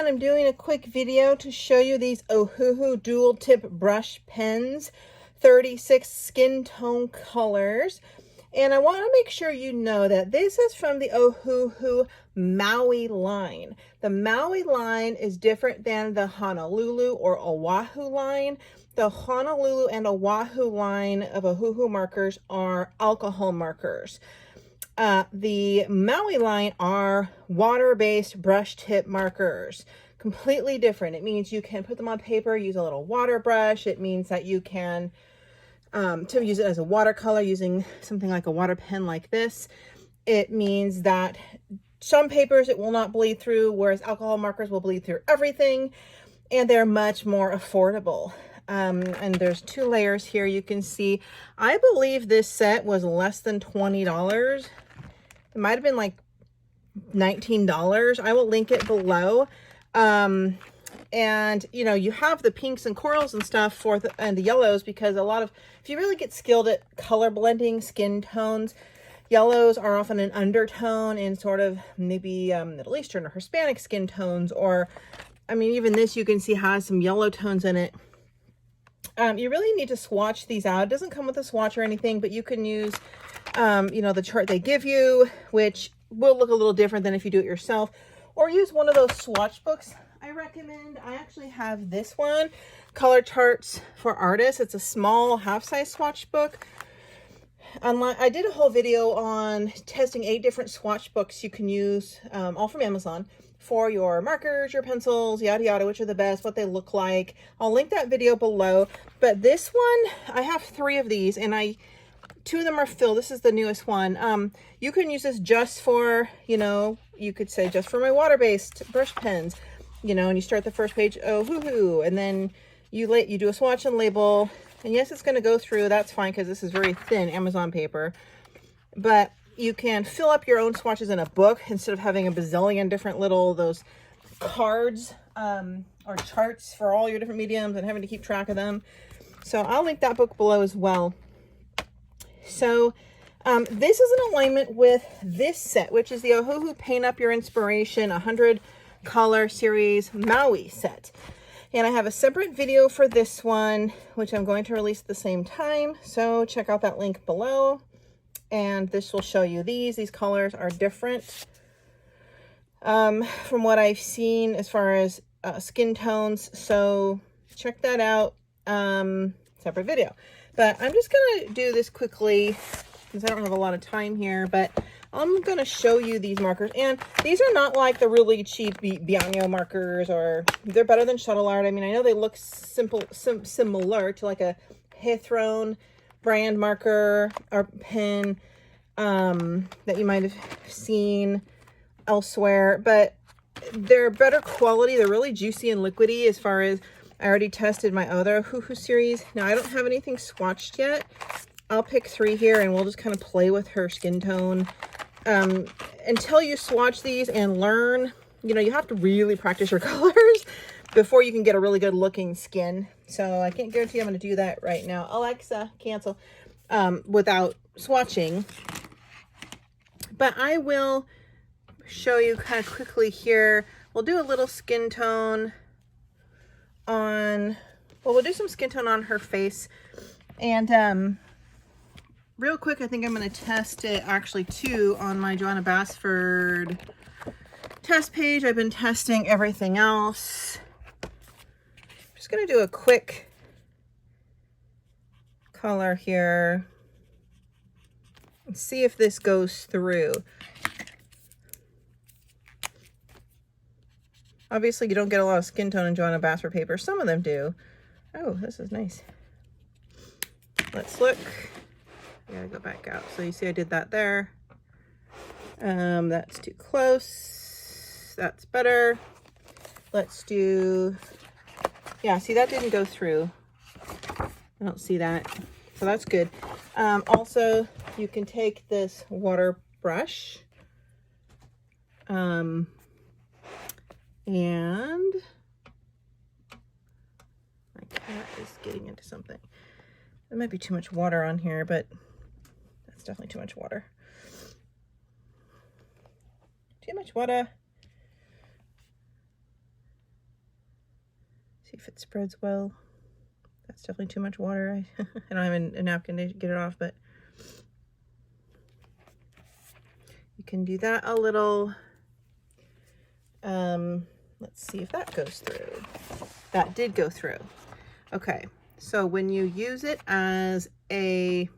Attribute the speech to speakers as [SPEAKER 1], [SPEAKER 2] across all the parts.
[SPEAKER 1] everyone, I'm doing a quick video to show you these Ohuhu dual tip brush pens, 36 skin tone colors. And I want to make sure you know that this is from the Ohuhu Maui line. The Maui line is different than the Honolulu or Oahu line. The Honolulu and Oahu line of Ohuhu markers are alcohol markers. The Maui line are water-based brush tip markers. Completely different. It means you can put them on paper, use a little water brush. It means that you can to use it as a watercolor using something like a water pen like this. It means that some papers it will not bleed through, whereas alcohol markers will bleed through everything, and they're much more affordable. And there's 2 layers here. You can see, I believe this set was less than $20. It might have been like $19. I will link it below. And you know, you have the pinks and corals and stuff for and the yellows, because a lot of, if you really get skilled at color blending skin tones, yellows are often an undertone in sort of maybe Middle Eastern or Hispanic skin tones, or I mean, even this you can see has some yellow tones in it. You really need to swatch these out. It doesn't come with a swatch or anything, but you can use, you know, the chart they give you, which will look a little different than if you do it yourself, or use one of those swatch books I recommend. I actually have this one, Color Charts for Artists. It's a small half-size swatch book. Online, I did a whole video on testing 8 different swatch books you can use, all from Amazon, for your markers, your pencils, yada yada, which are the best, what they look like. I'll link that video below. But this one, I have 3 of these, and 2 of them are filled. This is the newest one. You can use this just for, you know, you could say just for my water-based brush pens, you know, and you start the first page, oh, hoo-hoo, and then you do a swatch and label. And yes, it's going to go through. That's fine, because this is very thin Amazon paper. But you can fill up your own swatches in a book instead of having a bazillion different little those cards or charts for all your different mediums and having to keep track of them. So I'll link that book below as well. So this is in alignment with this set, which is the Ohuhu Paint Up Your Inspiration 100 color series Maui set. And I have a separate video for this one, which I'm going to release at the same time. So check out that link below. And this will show you these colors are different from what I've seen as far as skin tones. So check that out, separate video. But I'm just going to do this quickly because I don't have a lot of time here, but I'm going to show you these markers. And these are not like the really cheap Bianco markers, or they're better than Shuttle Art. I mean, I know they look similar to like a Hithrone brand marker or pen that you might have seen elsewhere, but they're better quality. They're really juicy and liquidy. As far as, I already tested my other Ohuhu series. Now I don't have anything swatched yet. I'll pick 3 here and we'll just kind of play with her skin tone. Until you swatch these and learn, you know, you have to really practice your colors before you can get a really good looking skin. So I can't guarantee I'm going to do that right now. Alexa, cancel, without swatching. But I will show you kind of quickly here. We'll do a little skin tone on, well, we'll do some skin tone on her face. And real quick, I think I'm going to test it actually too on my Joanna Basford test page. I've been testing everything else. Just going to do a quick color here and see if this goes through. Obviously, you don't get a lot of skin tone in Joanna Basford paper. Some of them do. Oh, this is nice. Let's look. I gotta go back out. So you see I did that there. That's too close. That's better. Let's do, yeah, see that didn't go through. I don't see that. So that's good. Also, you can take this water brush and my cat is getting into something. There might be too much water on here, but that's definitely too much water. Too much water. if it spreads well. That's definitely too much water. I don't have a napkin to get it off, but you can do that a little. Let's see if that goes through. That did go through. Okay, so when you use it as a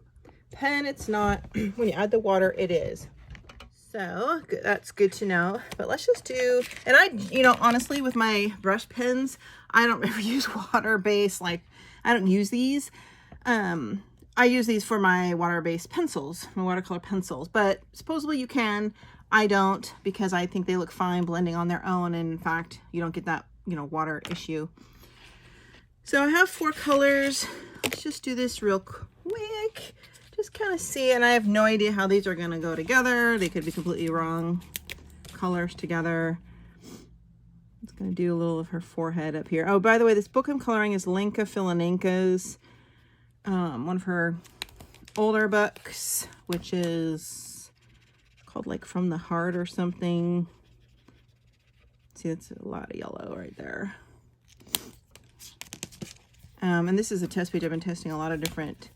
[SPEAKER 1] pen, it's not. When you add the water, it is. So that's good to know. But let's just do, and I, you know, honestly, with my brush pens, I don't ever use water-based, like, I don't use these. I use these for my water-based pencils, my watercolor pencils, but supposedly you can. I don't, because I think they look fine blending on their own, and in fact, you don't get that, you know, water issue. So I have 4 colors. Let's just do this real quick. Just kind of see, and I have no idea how these are going to go together. They could be completely wrong colors together. It's going to do a little of her forehead up here. Oh, by the way, this book I'm coloring is Lenka Filonenka's, one of her older books, which is called like From the Heart or something. See, that's a lot of yellow right there. And this is a test page. I've been testing a lot of different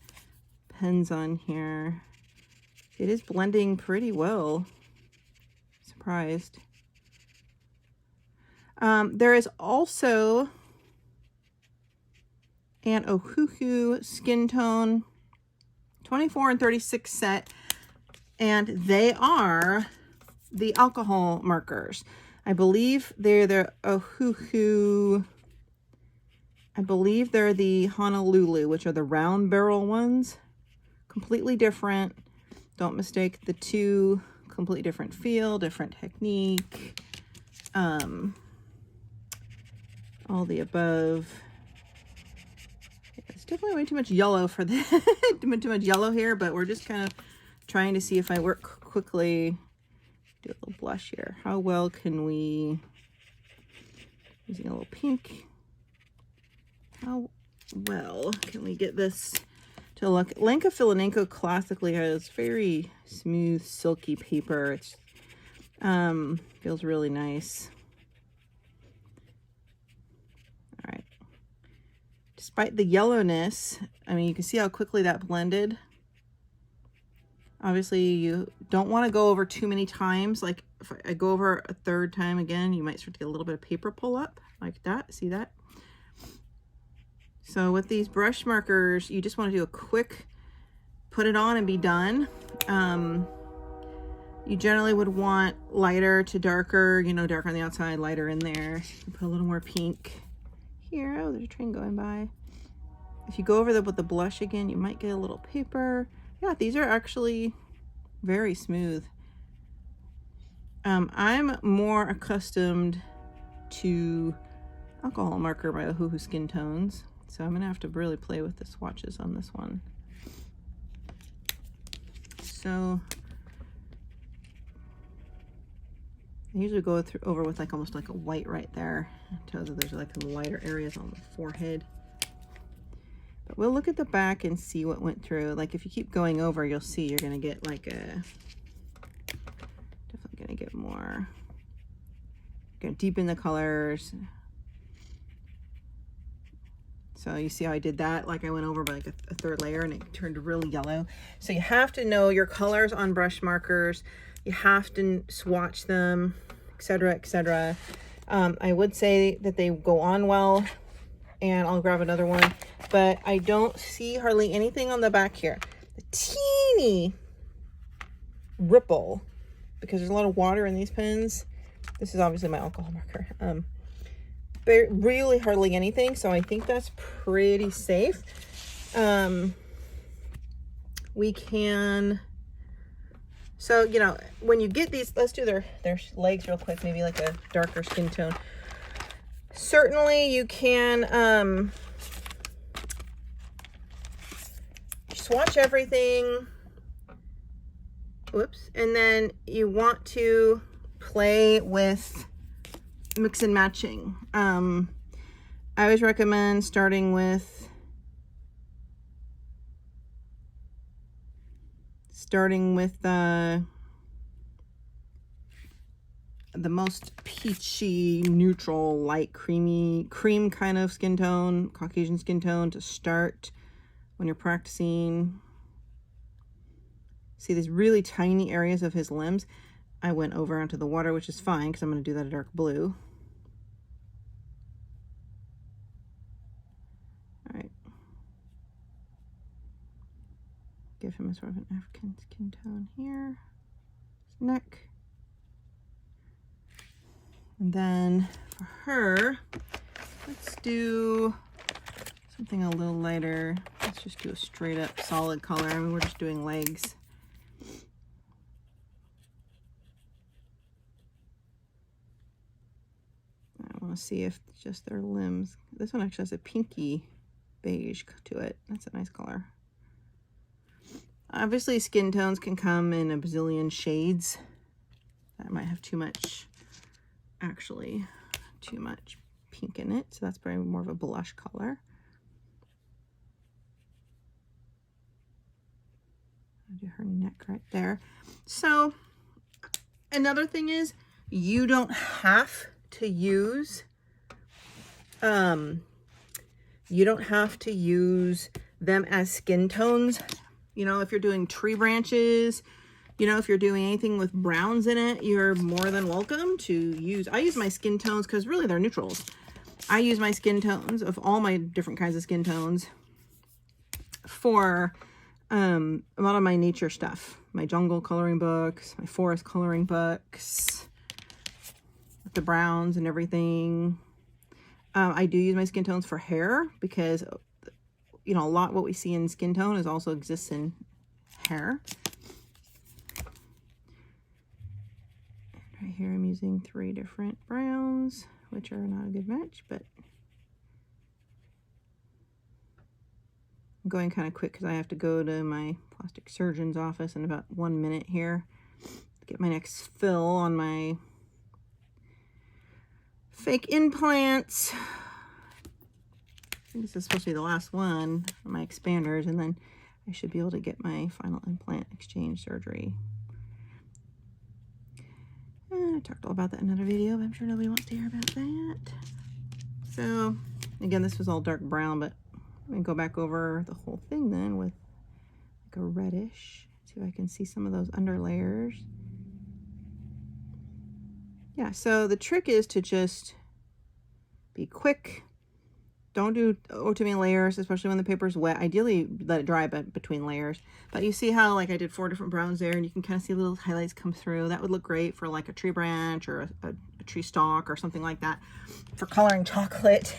[SPEAKER 1] pens on here. It is blending pretty well. Surprised. There is also an Ohuhu skin tone 24 and 36 set, and they are the alcohol markers. I believe they're the Ohuhu. I believe they're the Honolulu, which are the round barrel ones. Completely different. Don't mistake the two. Completely different feel, different technique. All the above. It's definitely way too much yellow for this. Too much yellow here, but we're just kind of trying to see if I work quickly. Do a little blush here. How well can we, using a little pink, how well can we get this to look? Lenka Filonenka classically has very smooth, silky paper. It's feels really nice. All right. Despite the yellowness, I mean, you can see how quickly that blended. Obviously, you don't want to go over too many times. Like if I go over a third time again, you might start to get a little bit of paper pull up like that. See that? So with these brush markers, you just want to do a quick, put it on and be done. You generally would want lighter to darker, you know, darker on the outside, lighter in there. Put a little more pink here. Oh, there's a train going by. If you go over with the blush again, you might get a little paper. Yeah, these are actually very smooth. I'm more accustomed to alcohol marker by Ohuhu Skin Tones, so I'm gonna have to really play with the swatches on this one. So I usually go over with like almost like a white right there. It tells you there's like some lighter areas on the forehead. But we'll look at the back and see what went through. Like if you keep going over, you'll see you're gonna get like a, definitely gonna get more, gonna deepen the colors. So you see how I did that? Like I went over by like a third layer and it turned really yellow. So you have to know your colors on brush markers. You have to swatch them, etc., etc. I would say that they go on well, and I'll grab another one, but I don't see hardly anything on the back here. The teeny ripple, because there's a lot of water in these pens. This is obviously my alcohol marker. But really hardly anything, so I think that's pretty safe. We can, so, you know, when you get these, let's do their legs real quick, maybe like a darker skin tone. Certainly you can swatch everything. Whoops. And then you want to play with mix and matching. I always recommend starting with the most peachy, neutral, light, cream kind of skin tone, Caucasian skin tone to start when you're practicing. See these really tiny areas of his limbs? I went over onto the water, which is fine because I'm going to do that a dark blue. All right. Give him a sort of an African skin tone here. His neck. And then for her, let's do something a little lighter. Let's just do a straight up solid color. I mean, we're just doing legs. I want to see if just their limbs. This one actually has a pinky beige to it. That's a nice color. Obviously, skin tones can come in a bazillion shades. That might have too much, actually, too much pink in it. So that's probably more of a blush color. I'll do her neck right there. So another thing is you don't have to use them as skin tones. You know, if you're doing tree branches, you know, if you're doing anything with browns in it, you're more than welcome to use. I use my skin tones because really they're neutrals. I use my skin tones of all my different kinds of skin tones for a lot of my nature stuff, my jungle coloring books, my forest coloring books, the browns and everything. I do use my skin tones for hair because, you know, a lot what we see in skin tone is also exists in hair. And right here I'm using 3 different browns, which are not a good match, but I'm going kind of quick because I have to go to my plastic surgeon's office in about 1 minute here to get my next fill on my fake implants. I think this is supposed to be the last one for my expanders, and then I should be able to get my final implant exchange surgery. And I talked all about that in another video, but I'm sure nobody wants to hear about that. So again, this was all dark brown, but I'm gonna go back over the whole thing then with like a reddish. See if I can see some of those under layers. Yeah, so the trick is to just be quick. Don't do too many layers, especially when the paper's wet. Ideally, let it dry between layers. But you see how like I did 4 different browns there, and you can kind of see little highlights come through. That would look great for like a tree branch or a tree stalk or something like that for coloring chocolate.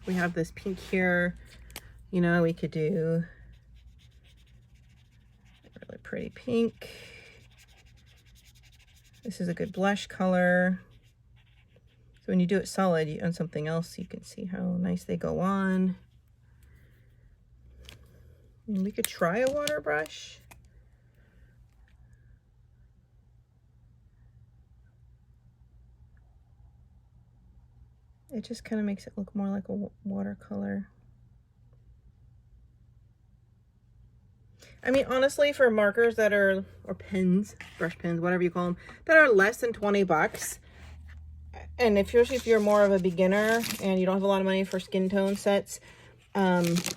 [SPEAKER 1] We have this pink here. You know, we could do a really pretty pink. This is a good blush color. So when you do it solid on something else, you can see how nice they go on. And we could try a water brush. It just kind of makes it look more like a watercolor. I mean, honestly, for markers that are, or pens, brush pens, whatever you call them, that are less than 20 bucks, and especially if you're more of a beginner and you don't have a lot of money for skin tone sets,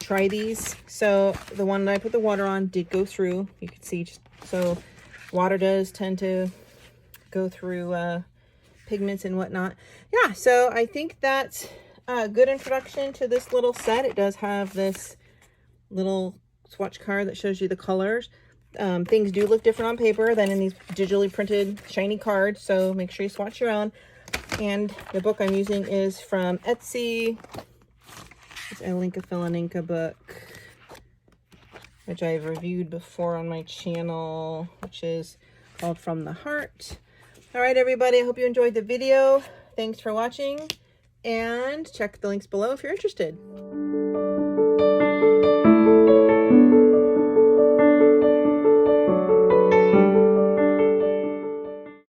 [SPEAKER 1] try these. So the one that I put the water on did go through. You can see, just so water does tend to go through pigments and whatnot. Yeah, so I think that's a good introduction to this little set. It does have this little swatch card that shows you the colors. Things do look different on paper than in these digitally printed shiny cards, so make sure you swatch your own. And the book I'm using is from Etsy. It's a Lenka Filonenka book, which I've reviewed before on my channel, which is called From the Heart. All right, everybody, I hope you enjoyed the video. Thanks for watching, and check the links below if you're interested.